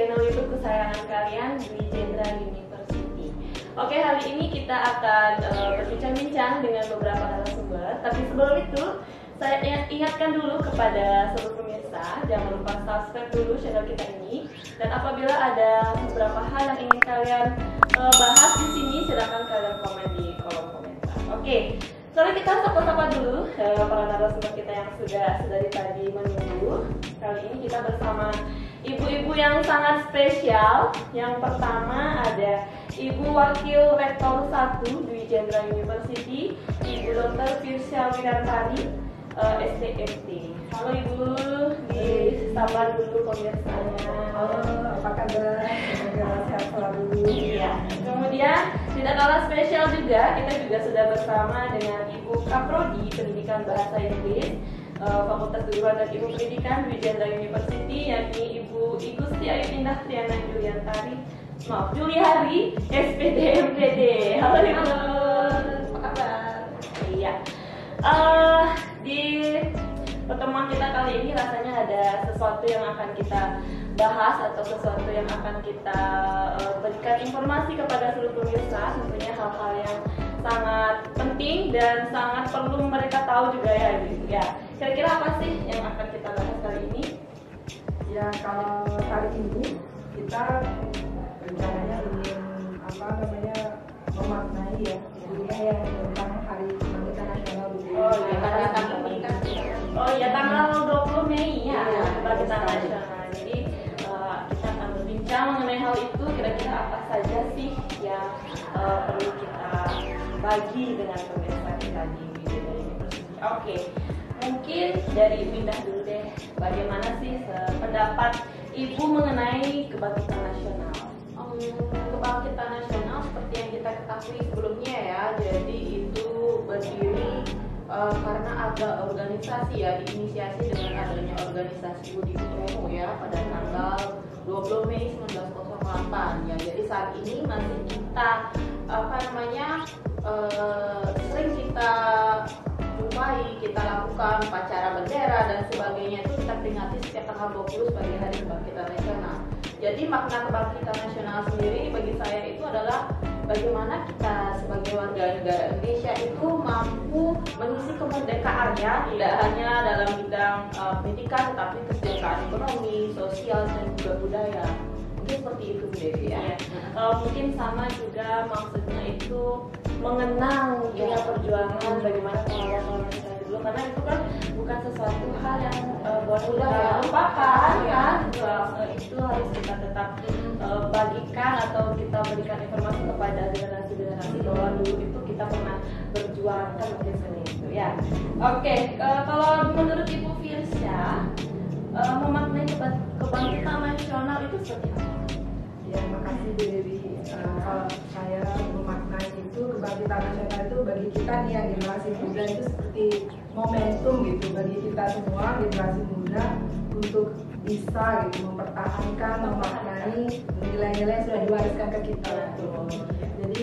channel YouTube kesayangan kalian, Dwi Jendra University. Oke, hari ini kita akan berbincang-bincang dengan beberapa narasumber. Tapi sebelum itu, saya ingatkan dulu kepada seluruh pemirsa, jangan lupa subscribe dulu channel kita ini. Dan apabila ada beberapa hal yang ingin kalian bahas di sini, silakan kalian komen di kolom komentar. Oke. Soalnya kita sapa-sapa dulu para narasumber kita yang sudah dari tadi menunggu. Kali ini kita bersama ibu-ibu yang sangat spesial. Yang pertama ada Ibu Wakil Rektor 1 Dwi Jendra University, Ibu Dr. Firsya Winantari, STMT. Halo Ibu, disapa dulu pemirsanya. Halo, apa kabar? Semoga sehat selalu. Iya. Kemudian tidak kalah spesial juga, kita juga sudah bersama dengan Ibu Kaprodi Pendidikan Bahasa Inggris, Fakultas Keguruan dan Ilmu Pendidikan Dwi Jendra University, yakni Ibu Igusti Ayu Indah Triana Juliari, SPD MPD. Halo Ibu. Apa kabar? Iya. Di pertemuan kita kali ini rasanya ada sesuatu yang akan kita bahas atau sesuatu yang akan kita berikan informasi kepada seluruh pemirsa, tentunya hal-hal yang sangat penting dan sangat perlu mereka tahu juga ya, gitu ya. Kira-kira apa sih yang akan kita bahas kali ini? Ya, kalau kali ini kita rencananya ingin memaknai ya dunia yang tentang Hari Kebangkitan Nasional gitu. Oh iya, karena ini kan. Oh iya, tanggal 20 Mei ya, Kebangkitan Nasional. Jadi kita akan berbincang mengenai hal itu. Kira-kira apa saja sih yang perlu kita bagi dengan pemirsa kita di Jendra University. Oke, mungkin dari Ibu Indah dulu deh. Bagaimana sih pendapat Ibu mengenai Kebangkitan Nasional? Kebangkitan Nasional seperti yang kita ketahui sebelumnya ya, jadi itu berdiri karena ada organisasi ya, diinisiasi dengan adanya organisasi Budi Utomo ya pada tanggal 20 Mei 1908 ya. Jadi saat ini masih kita sering kita jumpai, kita lakukan upacara bendera dan sebagainya, itu kita peringati setiap tanggal 20 sebagai Hari Kebangkitan Nasional. Jadi makna Kebangkitan Nasional sendiri bagi saya itu adalah bagaimana kita sebagai warga negara Indonesia itu mampu mengisi kemerdekaannya, tidak hanya dalam bidang pendidikan, tetapi kesejahteraan ekonomi, sosial, dan juga budaya. Mungkin seperti itu Bu Devi ya. Mungkin sama juga maksudnya itu mengenang dunia perjuangan bagaimana pahlawan kita dulu, karena itu kan bukan sesuatu hal yang boleh kita lupakan kan. Itu harus kita tetap bagikan atau kita berikan informasi kepada generasi-generasi bahwa dulu itu kita pernah berjuang, kan mungkin seperti itu ya. Oke, kalau menurut Ibu Firsya, memaknai kebangkitan nasional itu seperti apa? Ya, makasih Bu Dewi. Kalau saya memaknai itu Kebangkitan Nasional itu bagi kita nih yang generasi muda itu seperti momentum gitu bagi kita semua generasi muda untuk bisa gitu mempertahankan, memaknai nilai-nilai yang sudah diwariskan ke kita. Jadi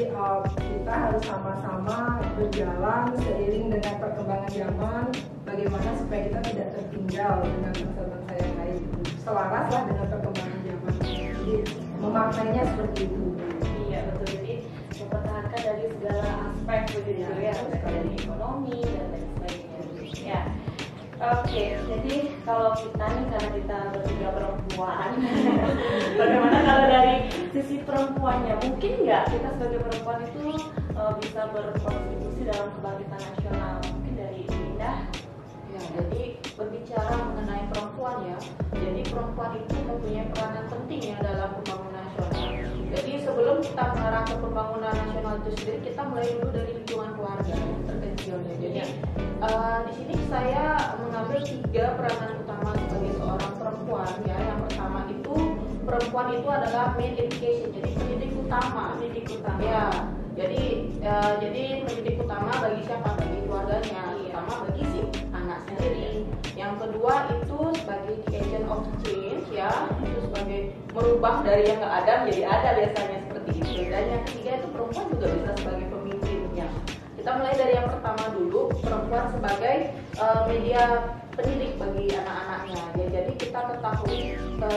kita harus sama-sama berjalan seiring dengan perkembangan zaman, bagaimana supaya kita tidak tertinggal dengan bangsa-bangsa yang lain, selaras lah dengan perkembangan zaman. Jadi memaknainya seperti itu. Iya betul, jadi mempertahankan dari segala aspek begitu ya, dari ekonomi dan lain sebagainya ya. Oke, jadi kalau kita nih, karena kita bertiga perempuan, bagaimana kalau dari sisi perempuannya, mungkin nggak kita sebagai perempuan itu bisa berkontribusi dalam kebangkitan nasional? Mungkin dari Indah. Ya, jadi berbicara mengenai perempuan ya, jadi perempuan itu mempunyai peranan penting ya dalam pembangunan nasional. Jadi sebelum kita mengarah ke pembangunan nasional itu sendiri, kita mulai dulu dari lingkungan keluarga yang terkecilnya. Jadi di sini saya mengambil 3 peranan utama sebagai seorang perempuan ya. Yang pertama itu perempuan itu adalah main education, jadi pendidik utama. Ya, jadi pendidik utama bagi siapa? Bagi keluarganya, utama bagi si anak sendiri. Yang kedua itu sebagai the agent of change ya, itu sebagai merubah dari yang nggak ada menjadi ada, biasanya seperti itu. Dan yang ketiga itu perempuan juga bisa sebagai pemimpinnya. Kita mulai dari yang pertama dulu, perempuan sebagai media pendidik bagi anak-anaknya ya. Jadi kita ketahui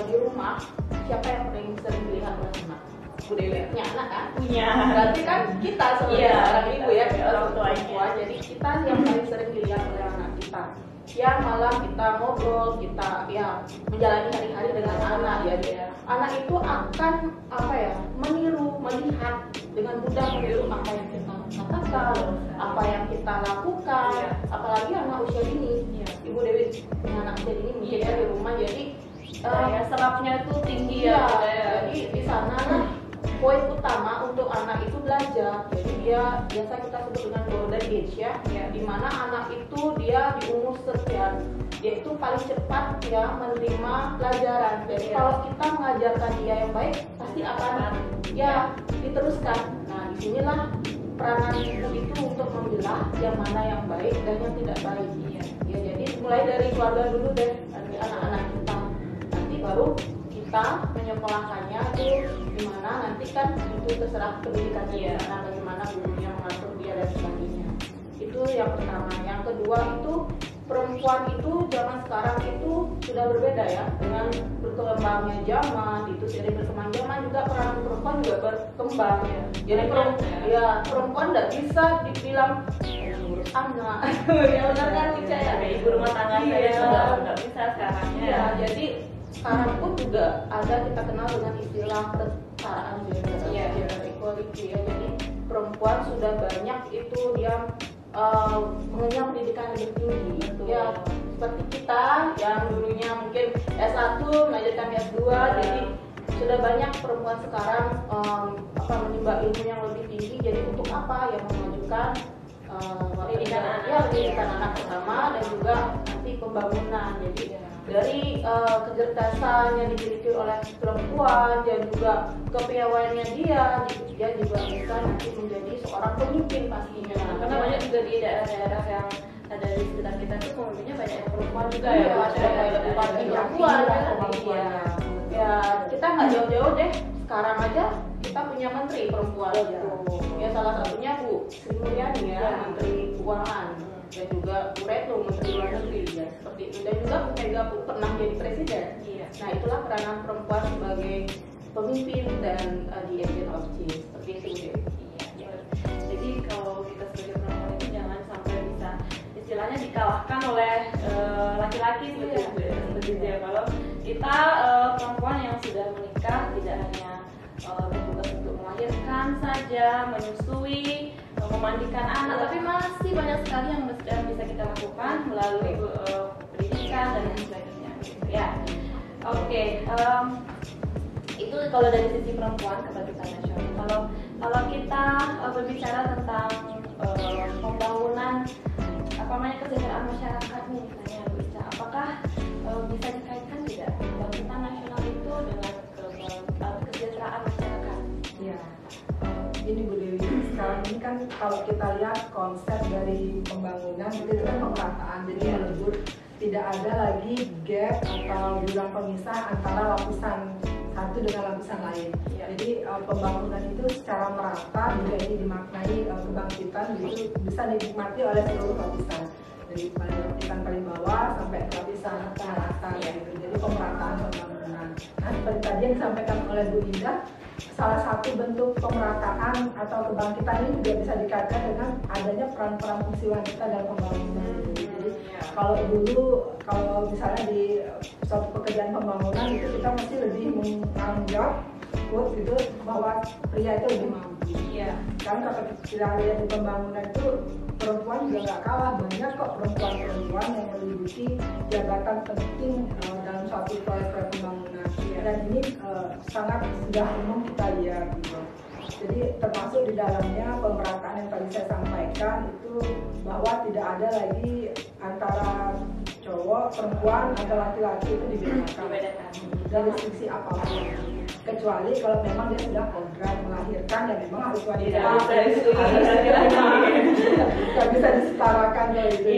di rumah siapa yang paling sering dilihat oleh anak? Bu Dewi punya anak kan? Punya. Berarti kan kita sebagai Iya, seorang ibu ya, kita kita orang orang tuanya. tua. Jadi kita yang paling sering dilihat oleh anak kita. Ya malam kita ngobrol, kita ya menjalani hari-hari dengan anak ya. Iya. Anak itu akan apa ya, meniru, melihat dengan mudah meniru apa yang kita katakan, apa yang kita lakukan. Iya. Apalagi anak usia dini. Iya. Ibu Dewi punya anak usia dini mungkin ya di rumah, jadi Daya serapnya itu tinggi iya, ya. jadi di sana poin utama untuk anak itu belajar. Jadi dia biasa kita sebut dengan golden age ya, di mana anak itu dia di umur sekian dia itu paling cepat ya menerima pelajaran. Jadi kalau kita mengajarkan dia yang baik pasti akan ya diteruskan. Nah disinilah peranan ibu itu untuk memilah yang mana yang baik dan yang tidak baik. Ya jadi mulai dari keluarga dulu deh, dari anak-anak kita. Nanti baru kita menyekolahkannya itu gimana, nanti kan itu terserah pendidikannya karena bagaimana gurunya mengatur dia dan sebagainya. Itu yang pertama. Yang kedua itu perempuan itu zaman sekarang itu sudah berbeda ya, dengan berkembangnya zaman itu, seiring berkembang zaman juga peran perempuan juga berkembang ya. Jadi perempuan tidak bisa dibilang ngurus anak ya benar kan Cica ya, Ibu rumah tangga saya sudah nggak bisa sekarangnya. ya. Jadi sekarang pun juga ada kita kenal dengan istilah kesetaraan gender, gender equality ya. Jadi perempuan sudah banyak itu dia mengenyam pendidikan lebih tinggi. Ya seperti kita yang dulunya mungkin S1 melanjutkan S2, jadi sudah banyak perempuan sekarang menimba ilmu yang lebih tinggi. Jadi untuk apa? Yang memajukan pendidikan anak pertama dan juga nanti pembangunan. Jadi dari kecerdasan yang dimiliki oleh perempuan dan juga kepiawaiannya dia juga bisa nanti menjadi seorang pemimpin pastinya. Karena banyak juga di daerah-daerah yang ada di sekitar kita tuh pemimpinnya banyak yang perempuan juga Iya, ya. ada bupati perempuan ya. Kita nggak jauh-jauh deh, sekarang aja kita punya menteri perempuan ya, salah satunya Bu Sri Mulyani ya, Menteri Keuangan, dan juga Bu Retno, Menteri Luar Negeri ya, seperti itu. Dan juga Bu Mega pun pernah jadi presiden. Nah itulah peranan perempuan sebagai pemimpin dan di agent of change seperti itu. Jadi kalau kita sebagai perempuan itu jangan sampai bisa istilahnya dikalahkan oleh laki-laki seperti itu ya. Kalau kita perempuan yang sudah menikah tidak hanya bertugas untuk melahirkan saja, menyusui, memandikan anak, tapi masih banyak sekali yang bisa kita lakukan melalui pendidikan dan lain sebagainya. Ya, oke. Itu kalau dari sisi perempuan kebangkitan nasional. Kalau kita berbicara tentang pembangunan kesejahteraan masyarakat nih, misalnya Bu Ica, apakah bisa dikaitkan tidak kebangkitan nasional itu dengan kesejahteraan masyarakat? Ya, ini Bu Dewi, sekarang ini kan kalau kita lihat konsep dari pembangunan itu kan pemerataan, jadi melebur, tidak ada lagi gap atau jurang pemisah antara lapisan satu dengan lapisan lain. Jadi pembangunan itu secara merata juga ini dimaknai kebangkitan itu bisa dinikmati oleh seluruh lapisan, dari lapisan paling bawah sampai ke lapisan atas gitu. Jadi pemerataan pembangunan. Nah seperti tadi yang disampaikan oleh Bu Indah, salah satu bentuk pemerataan atau kebangkitan ini juga bisa dikaitkan dengan adanya peran-peran fungsi wanita dalam pembangunan. Jadi kalau dulu, kalau misalnya di suatu pekerjaan pembangunan itu kita mesti lebih menganggap gitu bahwa pria itu lebih mampu. Kan kalau kita lihat di pembangunan itu perempuan juga nggak kalah, banyak kok perempuan-perempuan yang menduduki jabatan penting dalam suatu proyek pembangunan. Dan ini sangat sudah umum kita lihat gitu. Jadi termasuk di dalamnya pemerataan yang tadi saya sampaikan itu bahwa tidak ada lagi antara cowok, perempuan atau laki-laki itu dibedakan dari sisi apapun, kecuali kalau memang dia sudah program melahirkan dan memang harus wanita, tidak bisa disetarakan gitu.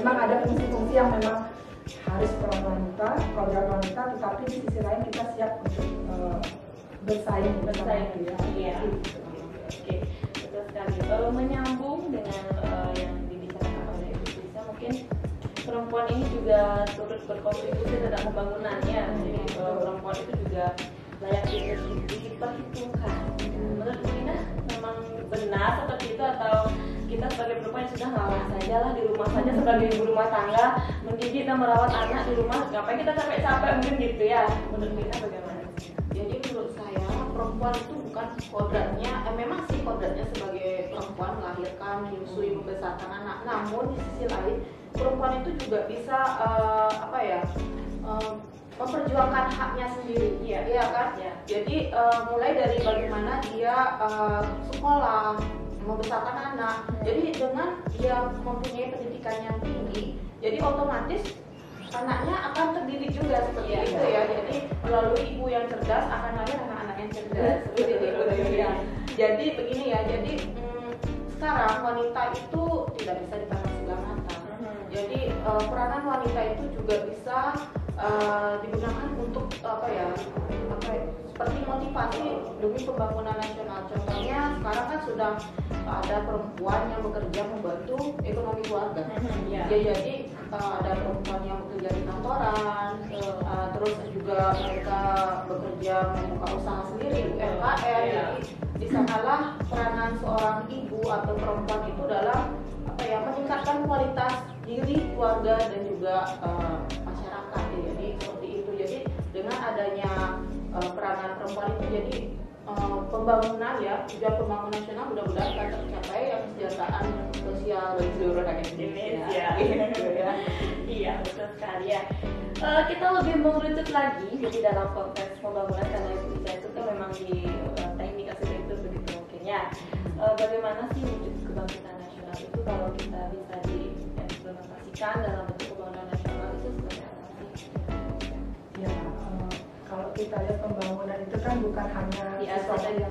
Memang ada fungsi-fungsi yang memang harus peran wanita, program wanita, tetapi di sisi lain kita siap untuk bersaing ya. Oke, betul sekali. Menyambung dengan yang dibicarakan oleh Ibu Lisa, mungkin perempuan ini juga turut berkontribusi terhadap pembangunannya. Jadi perempuan itu juga layak diperhitungkan. Menurut Bu Ina memang benar seperti itu, atau kita sebagai perempuan yang sudah ngalah saja lah di rumah saja sebagai ibu rumah tangga, mendidik dan merawat anak di rumah, ngapain kita capek-capek mungkin gitu ya? Menurut Bu Ina bagaimana? Jadi menurut saya perempuan itu bukan kodratnya, memang sih kodratnya sebagai perempuan melahirkan, menyusui, membesarkan anak. Namun di sisi lain perempuan itu juga bisa memperjuangkan haknya sendiri, ya kan? Ya. Jadi mulai dari bagaimana dia sekolah, membesarkan anak. Jadi dengan dia mempunyai pendidikan yang tinggi, jadi otomatis anaknya akan terdidik juga seperti itu ya. Jadi melalui ibu yang cerdas akan lahir anak-anak yang cerdas. Seperti itu ya. Jadi begini ya. Jadi sekarang wanita itu tidak bisa dipandang sebelah mata. Jadi peranan wanita itu juga bisa digunakan untuk seperti motivasi demi pembangunan nasional. Contohnya sekarang kan sudah ada perempuan yang bekerja membantu ekonomi keluarga. Jadi ada perempuan yang bekerja di kantoran, terus juga mereka bekerja membuka usaha sendiri, UMKM. Jadi di sanalah peranan seorang ibu atau perempuan itu dalam meningkatkan kualitas diri keluarga dan juga masyarakat. Jadi seperti itu. Jadi dengan adanya peranan perempuan itu, jadi pembangunan ya, tujuan pembangunan nasional mudah-mudahan akan tercapai, yang kesejahteraan sosial bagi seluruh rakyat Indonesia. Iya, betul sekali ya. Kita lebih mengerucut lagi, jadi dalam konteks pembangunan, karena Ibu itu kan memang di teknik arsitektur begitu mungkin ya. Bagaimana sih wujud kebangkitan nasional itu kalau kita bisa diimplementasikan dalam bentuk pembangunan nasional itu seperti apa sih? Ya, kalau kita lihat pembangunan itu kan bukan hanya sesuatu yang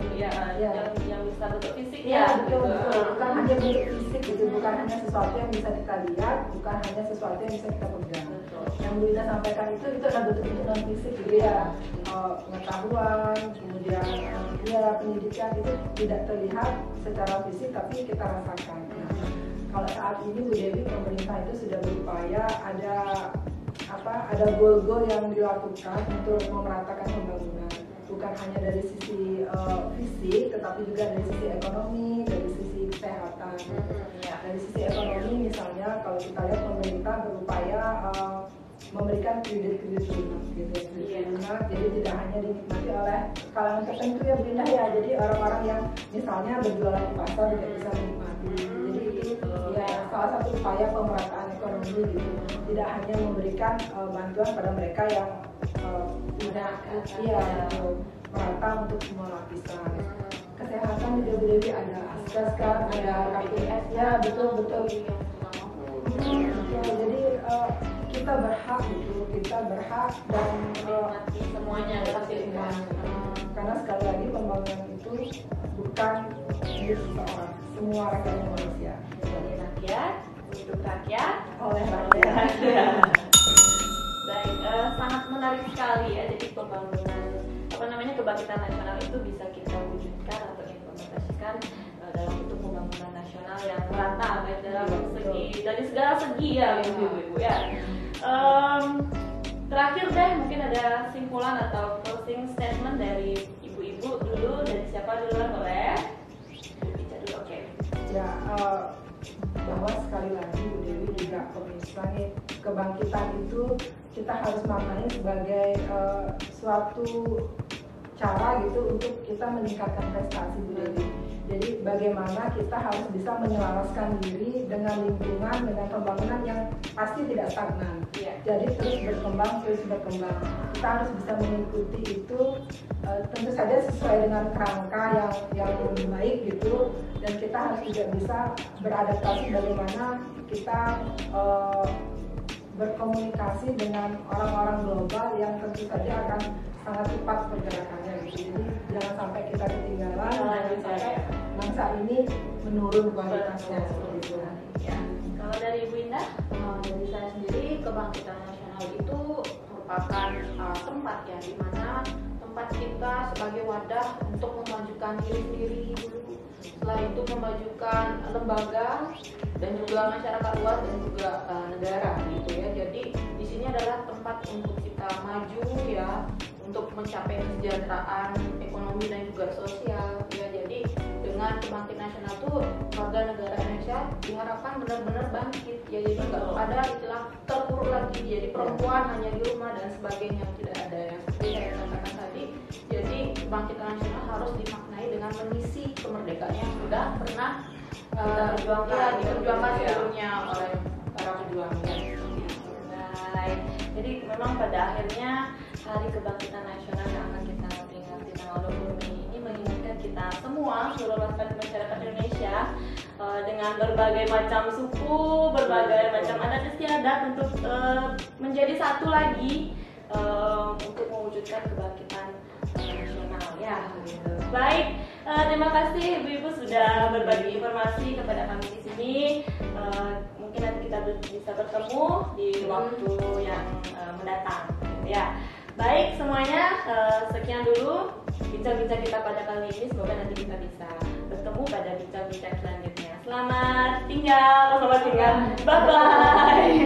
bisa bentuk fisik betul. Bukan hanya bentuk fisik gitu, bukan hanya sesuatu yang bisa kita lihat, bukan hanya sesuatu yang bisa kita pegang. Yang Bu Ina sampaikan itu adalah bentuk non fisik gitu ya, pengetahuan, kemudian pendidikan itu tidak terlihat secara fisik tapi kita rasakan. Kalau saat ini Bu Dewi, pemerintah itu sudah berupaya ada goal-goal yang dilakukan untuk memeratakan pembangunan, bukan hanya dari sisi fisik tetapi juga dari sisi ekonomi, dari sisi kesehatan. Dari sisi ekonomi misalnya kalau kita lihat pemerintah berupaya memberikan kredit lunak gitu. Lunak, jadi tidak hanya dinikmati oleh kalangan tertentu ya Bu Ina ya, jadi orang-orang yang misalnya berjualan di pasar juga bisa menikmati. Jadi ya salah satu upaya pemerataan ekonomi gitu, tidak hanya memberikan bantuan pada mereka yang tidak merata untuk semua lapisan. Kesehatan juga Bu Dewi ada ASKAS kan, ada KPS ya, betul. Jadi kita berhak dan semuanya fasilitas. Karena sekali lagi pembangunan itu bukan milik seseorang, semua rakyat Indonesia. Dari rakyat, untuk rakyat, oleh rakyat. Baik, sangat menarik sekali ya. Jadi pembangunan kebangkitan nasional itu bisa kita wujudkan atau implementasikan dalam bentuk pembangunan nasional yang merata, baik dalam dari segala segi ya, ibu-ibu ya. Terakhir deh, mungkin ada simpulan atau closing statement dari ibu-ibu dulu. Dari siapa duluan boleh? Bicara dulu, oke. Ya, bahwa sekali lagi Bu Dewi juga misalnya kebangkitan itu kita harus maknai sebagai suatu cara gitu untuk kita meningkatkan prestasi Bu Dewi. Jadi bagaimana kita harus bisa menyelaraskan diri dengan lingkungan, dengan pembangunan yang pasti tidak stagnan. Jadi terus berkembang. Kita harus bisa mengikuti itu, tentu saja sesuai dengan kerangka yang lebih baik gitu. Dan kita harus juga bisa beradaptasi bagaimana kita berkomunikasi dengan orang-orang global yang tentu saja akan sangat cepat pergerakannya gitu. Jadi jangan sampai kita ketinggalan, jangan sampai bangsa ini menurun kualitasnya seperti itu. Ya. Kalau dari Ibu Indah? Dari saya sendiri, kebangkitan nasional itu merupakan tempat ya di mana tempat kita sebagai wadah untuk memajukan diri sendiri dulu. Setelah itu memajukan lembaga dan juga masyarakat luas dan juga negara gitu ya. Jadi di sini adalah tempat untuk kita maju ya, untuk mencapai kesejahteraan ekonomi dan juga sosial ya. Jadi dengan kebangkitan nasional tuh warga negara Indonesia diharapkan benar-benar bangkit ya. Jadi nggak ada istilah terpuruk lagi jadi perempuan hanya di rumah dan sebagainya, tidak ada yang seperti saya katakan tadi. Jadi kebangkitan nasional harus dimaknai dengan mengisi kemerdekaan yang sudah pernah diperjuangkan sebelumnya oleh para pejuangnya. Baik, jadi memang pada akhirnya Hari Kebangkitan Nasional yang akan kita peringati tanggal 20 Mei ini mengingatkan kita semua, seluruh lapisan masyarakat Indonesia dengan berbagai macam suku, berbagai macam adat istiadat untuk menjadi satu lagi untuk mewujudkan kebangkitan nasional ya. Gitu. Baik, terima kasih Ibu-ibu sudah berbagi informasi kepada kami di sini. Mungkin nanti kita bisa bertemu di waktu yang mendatang ya. Baik semuanya, sekian dulu bincang-bincang kita pada kali ini. Semoga nanti kita bisa bertemu pada bincang-bincang selanjutnya. Selamat tinggal, bye bye.